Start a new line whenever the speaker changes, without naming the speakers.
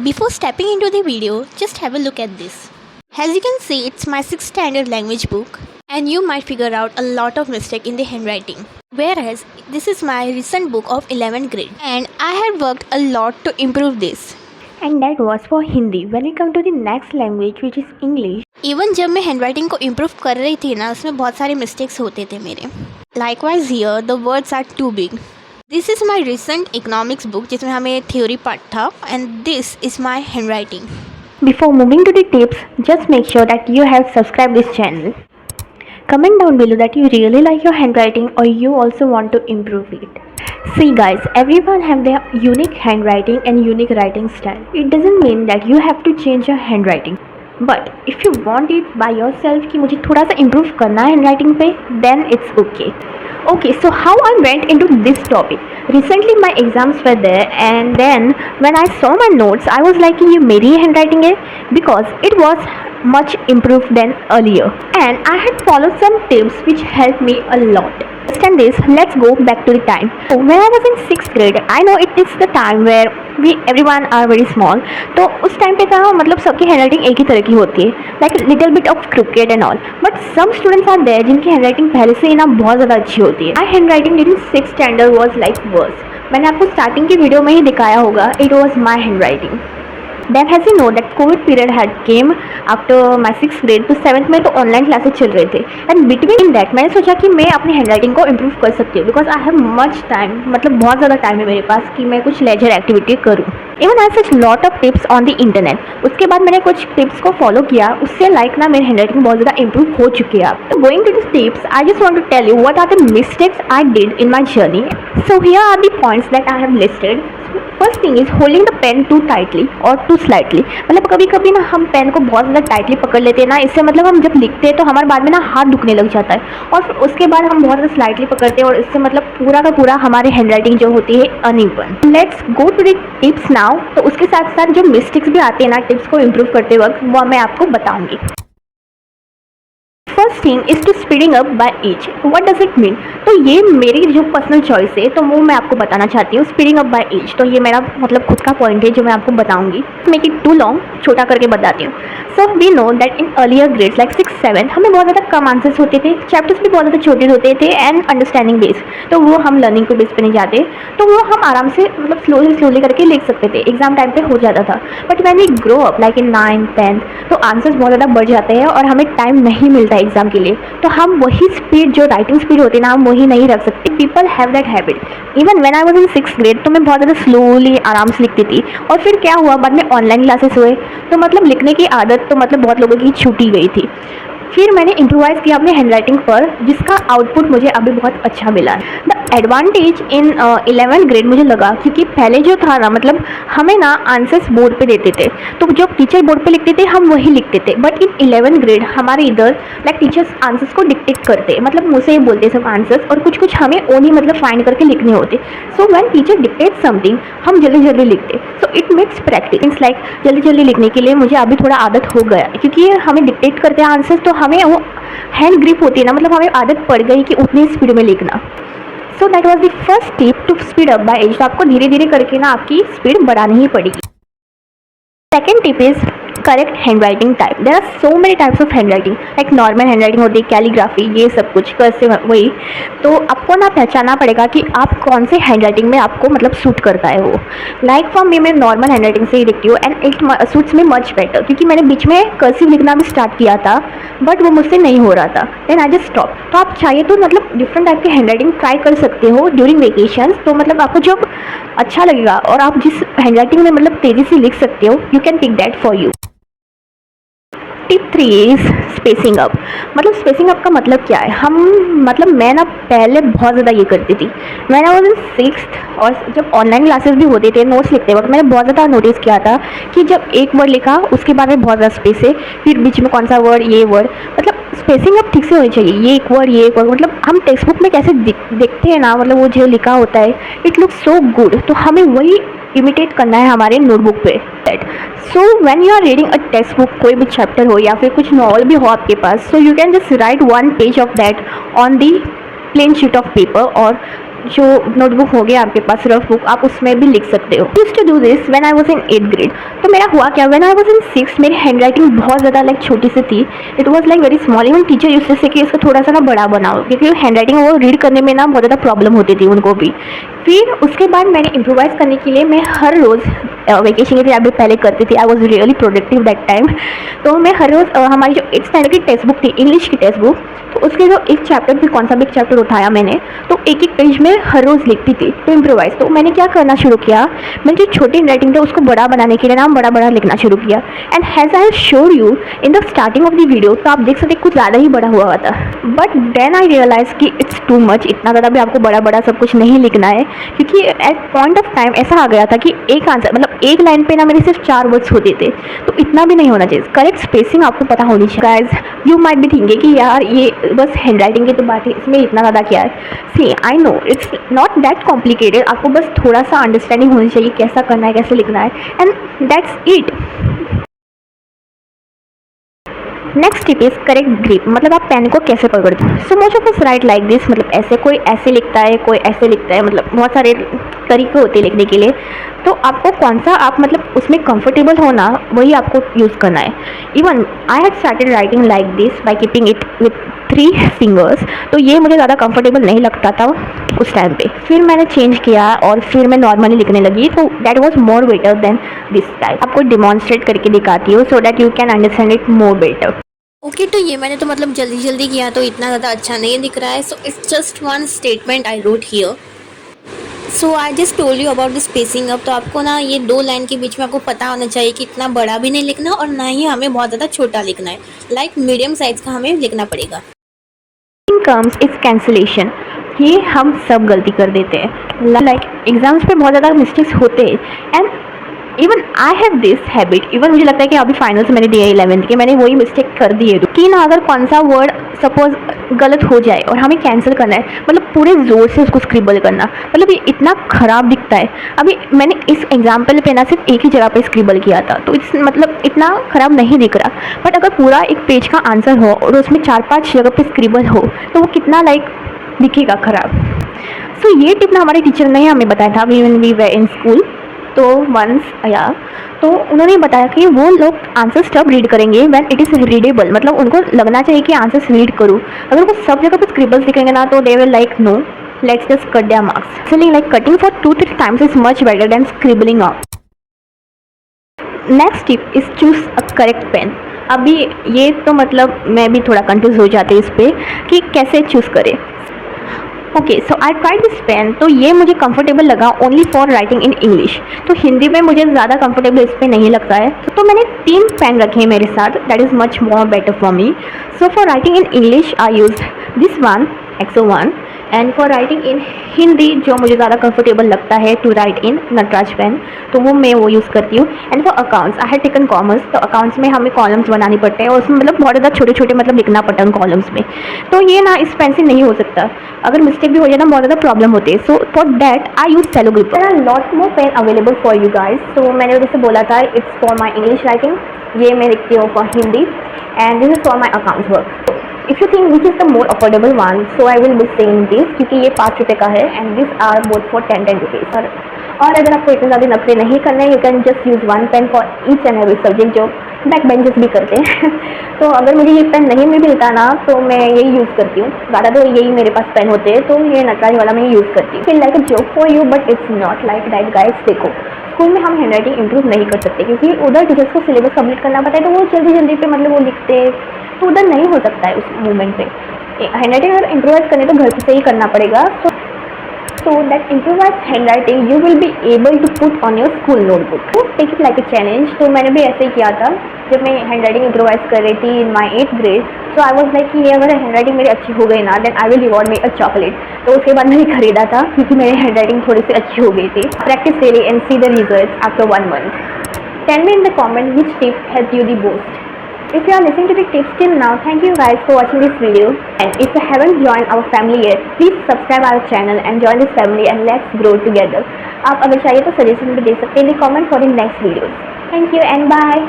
Before stepping into the video, just have a look at this. As you can see, it's my 6th standard language book, and you might figure out a lot of mistake in the handwriting. Whereas, this is my recent book of 11th grade, and I had worked a lot to improve this.
And that was for Hindi. When we come to the next language, which is English.
Even जब मैं handwriting को improve कर रही थी ना, उसमें बहुत सारे मिस्टेक्स होते थे मेरे. Likewise here the words are too big. This is my recent economics book जिसमें हमें थ्योरी पार्ट था, and this is my handwriting.
Before moving to the tips, just make sure that you have subscribed this channel. Comment down below that you really like your handwriting or you also want to improve it. See guys, everyone have their unique handwriting and unique writing style. It doesn't mean that you have to change your handwriting. But if you want it by yourself कि मुझे थोड़ा सा improve करना है handwriting पे, then it's okay. Okay, so how I went into this topic. Recently my exams were there, and then when I saw my notes, I was like ये मेरी handwriting है, because it was much improved than earlier, and I had followed some tips which helped me a lot. Understand this, let's go back to the time. So when I was in 6th grade, I know it is the time where everyone are very small. तो उस time पे था मतलब सबकी handwriting एक ही तरह की होती है, like little bit of cricket and all. But some students are there जिनकी हैंडराइटिंग पहले से ही ना बहुत ज़्यादा अच्छी होती है. My handwriting during 6th standard was like worse. मैंने आपको स्टार्टिंग की वीडियो में ही दिखाया होगा. It was my handwriting. Then as you know that COVID period had came after my 6th grade, तो 7th में तो ऑनलाइन क्लासेस चल रहे थे, एंड बिटवीन दैट मैंने सोचा कि मैं अपनी हैंडराइटिंग को इम्प्रूव कर सकती हूँ, because I have much time, मतलब बहुत ज़्यादा टाइम है मेरे पास कि मैं कुछ लेजर एक्टिविटी करूँ. Even I such lot of tips on the internet. उसके बाद मैंने कुछ टिप्स को फॉलो किया, उससे लाइक ना मेरी हैंडराइटिंग बहुत ज़्यादा इम्प्रूव हो चुकी है. तो going to this tips, I just want to tell you what are the mistakes I did in my journey. So here are the points that I have listed. First thing is holding the pen too tightly और too slightly. मतलब कभी कभी ना हम pen को बहुत ज़्यादा tightly पकड़ लेते हैं ना, इससे मतलब हम जब लिखते हैं तो हमारे बाद में ना हाथ दुखने लग जाता है, और फिर उसके बाद हम बहुत ज़्यादा स्लाइटली पकड़ते हैं, और इससे मतलब पूरा का पूरा हमारी हैंडराइटिंग जो होती है uneven. Let's go to the tips now. तो उसके साथ साथ जो मिस्टेक्स भी आते हैं ना टिप्स को इम्प्रूव करते वक्त, वो मैं आपको बताऊँगी. First thing is to speeding up by age. What does it mean? तो ये मेरी जो पर्सनल चॉइस है, तो वो मैं आपको बताना चाहती हूँ. स्पीडिंग अप बाय एज, तो ये मेरा मतलब खुद का पॉइंट है जो मैं आपको बताऊंगी. मेक इट टू लॉन्ग, छोटा करके बताती हूँ. So we know that in earlier grades like 6th 7th हमें बहुत ज़्यादा कम आंसर्स होते थे, चैप्टर्स भी बहुत ज़्यादा छोटे होते थे, एंड अंडरस्टैंडिंग बेस, तो वो हम लर्निंग के बेस पे नहीं जाते, तो वो हम आराम से मतलब स्लोली करके लिख सकते थे, एग्जाम टाइम पे हो जाता था. But when we grow up like in 9th 10th, तो आंसर्स बहुत ज़्यादा बढ़ जाते हैं और हमें टाइम नहीं मिलता एग्जाम के लिए, तो हम वही स्पीड जो राइटिंग स्पीड होती है ना, हम वही नहीं रख सकते. People have that habit. Even when I was in 6th grade, तो मैं बहुत ज़्यादा स्लोली आराम से लिखती थी, और फिर क्या हुआ, बाद में ऑनलाइन क्लासेस हुए, तो मतलब लिखने की आदत तो मतलब बहुत लोगों की छूटी गई थी. फिर मैंने इम्प्रोवाइज़ किया अपने हैंडराइटिंग पर, जिसका आउटपुट मुझे अभी बहुत अच्छा मिला. The advantage in 11th grade मुझे लगा, क्योंकि पहले जो था ना मतलब हमें ना आंसर्स बोर्ड पे देते थे, तो जो टीचर बोर्ड पे लिखते थे हम वही लिखते थे. बट इन 11th ग्रेड हमारे इधर लाइक टीचर्स आंसर्स को डिक्टेट करते, मतलब मुँह से ही बोलते सब आंसर्स, और कुछ कुछ हमें ओनली मतलब फाइंड करके लिखने होते. So when teacher dictate something, हम जल्दी लिखते. So it makes practice like जल्दी लिखने के लिए मुझे अभी थोड़ा आदत हो गया, क्योंकि हमें डिक्टेट करते हैं आंसर्स, तो हमें वो हैंड ग्रिप होती है ना, मतलब हमें आदत पड़ गई कि उतनी स्पीड में लिखना. So that was the first tip to speed up by age. तो आपको धीरे करके ना आपकी स्पीड बढ़ानी ही पड़ेगी. Second tip is correct handwriting type. There are so many types of handwriting, like normal handwriting होती है, कैलीग्राफी, ये सब कुछ कैसे वही. तो आपको ना पहचानना पड़ेगा कि आप कौन से हैंडराइटिंग में आपको मतलब सूट करता है वो. लाइक फॉर मी, मैं नॉर्मल हैंडराइटिंग से ही लिखती हूँ, and it suits me much better, क्योंकि मैंने बीच में कर्सिव लिखना भी स्टार्ट किया था, बट वो मुझसे नहीं हो रहा था, देन आई जस्ट स्टॉप. तो आप चाहिए तो मतलब डिफरेंट टाइप की हैंडराइटिंग ट्राई कर सकते हो ड्यूरिंग वेकेशंस. तो मतलब आपको जब अच्छा लगेगा और आप जिस हैंडराइटिंग में मतलब तेज़ी से लिख सकते हो, you can pick that for you. Tip 3 is spacing up. मतलब स्पेसिंग अप का मतलब क्या है? हम मतलब मैं ना पहले बहुत ज़्यादा ये करती थी. मैंने वो दिन 6th और जब ऑनलाइन क्लासेस भी होते थे, नोट्स लिखते वक्त मैंने बहुत ज़्यादा नोटिस किया था कि जब एक वर्ड लिखा उसके बाद में बहुत ज़्यादा स्पेस है, फिर बीच में कौन सा वर्ड, ये वर्ड, मतलब स्पेसिंग अप ठीक से होनी चाहिए. ये एक वर्ड, मतलब हम टेक्स्ट बुक में कैसे देखते हैं ना, मतलब वो जो लिखा होता है इट लुक्स सो गुड, तो हमें वही इमिटेट करना है हमारे नोटबुक पे. So when you are reading a textbook, कोई भी चैप्टर हो या फिर कुछ नॉवल भी हो आपके पास, so you can just write 1 page of that on the plain sheet of paper, और जो नोटबुक हो गया आपके पास रफ बुक, आप उसमें भी लिख सकते हो। Used to do this when I was in 8th grade. तो मेरा हुआ क्या, व्हेन आई वाज इन 6 मेरी हैंड राइटिंग बहुत ज़्यादा लाइक छोटी सी थी। It was like very small. Even teacher used to say कि इसको थोड़ा सा ना बड़ा बनाओ, क्योंकि हैंड राइटिंग वो रीड करने में ना बहुत ज़्यादा प्रॉब्लम होती थी उनको भी। फिर उसके बाद मैंने इम्प्रोवाइज़ करने के लिए मैं हर रोज़ वेकेशन के टाइम पे पहले करती थी। I was really productive that time. तो मैं हर रोज़ हमारी जो 8th स्टैंडर्ड की टेक्स्ट बुक थी, इंग्लिश की टेक्स्ट बुक, तो उसके जो एक चैप्टर भी, कौन सा भी एक चैप्टर उठाया मैंने, तो एक एक पेज में हर रोज़ लिखती थी तो इम्प्रोवाइज़। तो मैंने क्या करना शुरू किया, मैंने जो छोटी राइटिंग थी उसको बड़ा बनाने के लिए ना बड़ा बड़ा लिखना शुरू किया। And has I showed you in the starting of the video, तो आप देख सकते कुछ ज़्यादा ही बड़ा हुआ था। बट देन आई रियलाइज़ कि इट्स टू मच, इतना ज़्यादा भी आपको बड़ा बड़ा सब कुछ नहीं लिखना है, क्योंकि एट पॉइंट ऑफ टाइम ऐसा आ गया था कि एक आंसर मतलब एक लाइन पे ना मेरे सिर्फ 4 वर्ड्स होते थे। तो इतना भी नहीं होना चाहिए, करेक्ट स्पेसिंग आपको पता होनी चाहिए। Guys you might be thinking कि यार ये बस हैंड राइटिंग की तो बात है, इसमें इतना ज़्यादा क्या है। See I know it's not that complicated, आपको बस थोड़ा सा अंडरस्टैंडिंग होनी चाहिए कैसा करना है, कैसे लिखना है, and that's it. Next tip is correct grip, मतलब आप पेन को कैसे पकड़ते हैं। So most of us right like this, मतलब ऐसे, कोई ऐसे लिखता है, कोई ऐसे लिखता है, मतलब बहुत सारे तरीके होते हैं लिखने के लिए। तो आपको कौन सा आप मतलब उसमें कंफर्टेबल होना वही आपको यूज़ करना है। Even I had started writing like this by keeping it with 3 fingers. तो ये मुझे ज़्यादा कंफर्टेबल नहीं लगता था उस टाइम पे। फिर मैंने चेंज किया और फिर मैं नॉर्मली लिखने लगी, तो that was more better than this type. आपको डिमॉन्स्ट्रेट करके दिखाती हूँ so that you can understand it more better.
Okay, तो ये मैंने तो मतलब जल्दी जल्दी किया तो इतना ज़्यादा अच्छा नहीं दिख रहा है। So it's just one statement I wrote here. So I just told you about the spacing up. तो आपको ना ये 2 लाइन के बीच में आपको पता होना चाहिए कि इतना बड़ा भी नहीं लिखना और ना ही हमें बहुत ज़्यादा छोटा लिखना है, लाइक मीडियम साइज़ का हमें लिखना पड़ेगा।
Comes is cancellation. ये हम सब गलती कर देते हैं, लाइक एग्जाम्स पे बहुत ज़्यादा मिस्टेक्स होते हैं। And even I have this habit, even मुझे लगता है कि अभी फाइनल्स मैंने दिया 11th के, मैंने वही मिस्टेक कर दी है कि ना अगर कौन सा वर्ड सपोज गलत हो जाए और हमें कैंसिल करना है, मतलब पूरे ज़ोर से उसको स्क्रिबल करना, मतलब ये इतना ख़राब दिखता है। अभी मैंने इस एग्जाम्पल पे ना सिर्फ एक ही जगह पे स्क्रिबल किया था, तो इट्स मतलब इतना ख़राब नहीं दिख रहा। बट अगर पूरा एक पेज का आंसर हो और उसमें 4-5 जगह पे स्क्रिबल हो तो वो कितना लाइक दिखेगा ख़राब। सो ये टिप ना हमारे टीचर ने हमें बताया था when we were in school. तो वंस आया तो उन्होंने बताया कि वो लोग आंसर्स तब रीड करेंगे व्हेन इट इज़ रीडेबल, मतलब उनको लगना चाहिए कि आंसर्स रीड करूँ। अगर वो सब जगह पे स्क्रिबल्स दिखेंगे ना तो they will like no let's just cut their marks. Actually like cutting for 2-3 times is much better than scribbling up. Next tip is choose a correct pen. अभी ये तो मतलब मैं भी थोड़ा कंफ्यूज हो जाती हूँ इस पर कि कैसे चूज़ करें। Okay so I try this pen, तो ये मुझे कंफर्टेबल लगा only for writing in English. तो हिंदी में मुझे ज़्यादा कंफर्टेबल इस पर नहीं लगता है, तो मैंने 3 पेन रखे हैं मेरे साथ, that is much more better for me. So for writing in English I use this one XO1, and for writing in Hindi जो मुझे ज़्यादा कंफर्टेबल लगता है to write in Nataraj pen, तो मैं वो यूज़ करती हूँ। And for accounts I had taken commerce, तो अकाउंट्स में हमें कॉलम्स बनाने पड़ते हैं और उसमें मतलब बहुत ज़्यादा छोटे छोटे मतलब लिखना पड़ता है उन कॉलम्स में, तो ये ना इस पेन से नहीं हो सकता, अगर मिस्टेक भी हो जाए ना बहुत ज़्यादा प्रॉब्लम होती है। So for that I use Cello grip. There are lot more pen available for you guys. तो मैंने जैसे बोला था it's for my English writing, ये मैं लिखती हूँ for Hindi, and this is for my accounts work. If you think which is the more affordable one, so I will be saying this, क्योंकि ये 5 रुपये का है and this are both for 10 rupees. और अगर आपको इतने ज़्यादा नखरे नहीं करने, you can just use 1 pen for each and every subject, जो बैक बेंचेस भी करते हैं। तो अगर मुझे ये पेन नहीं मिलता ना तो मैं यही यूज़ करती हूँ, ज़्यादा तो यही मेरे पास पेन होते हैं, तो ये नटराज वाला मैं यूज़ करती हूँ। Feel like a joke for you but it's not like that guys. देखो स्कूल में हम हैंड राइटिंग इंप्रूव नहीं कर सकते क्योंकि उधर टीचर्स को सिलेबस कंप्लीट करना पड़ता है, तो वो जल्दी जल्दी पे मतलब वो लिखते, तो उधर नहीं हो सकता है उस मोमेंट पे। हैंड राइटिंग अगर इम्प्रोवाइज करने तो घर से ही करना पड़ेगा। So that improvised handwriting you will be able to put on your school notebook. So take it like a challenge. तो मैंने भी ऐसे ही किया था जब मैं हैंड राइटिंग इम्प्रोवाइज कर रही थी इन माई 8th grade. So I was like कि ये अगर हैंड राइटिंग मेरी अच्छी हो गई ना then I will reward me a chocolate. तो उसके बाद मैंने खरीदा था क्योंकि मेरी हैंड राइटिंग थोड़ी सी अच्छी हो गई थी। Practice daily and see the results after 1 month. Tell me in the comment which tip helped you the most. If you are listening to the tips till now, thank you guys for watching this video. And if you haven't joined our family yet, please subscribe our channel and join this family and let's grow together. आप अगर चाहिए तो suggestion भी दे सकते हैं in the comment for the next videos. Thank you and bye.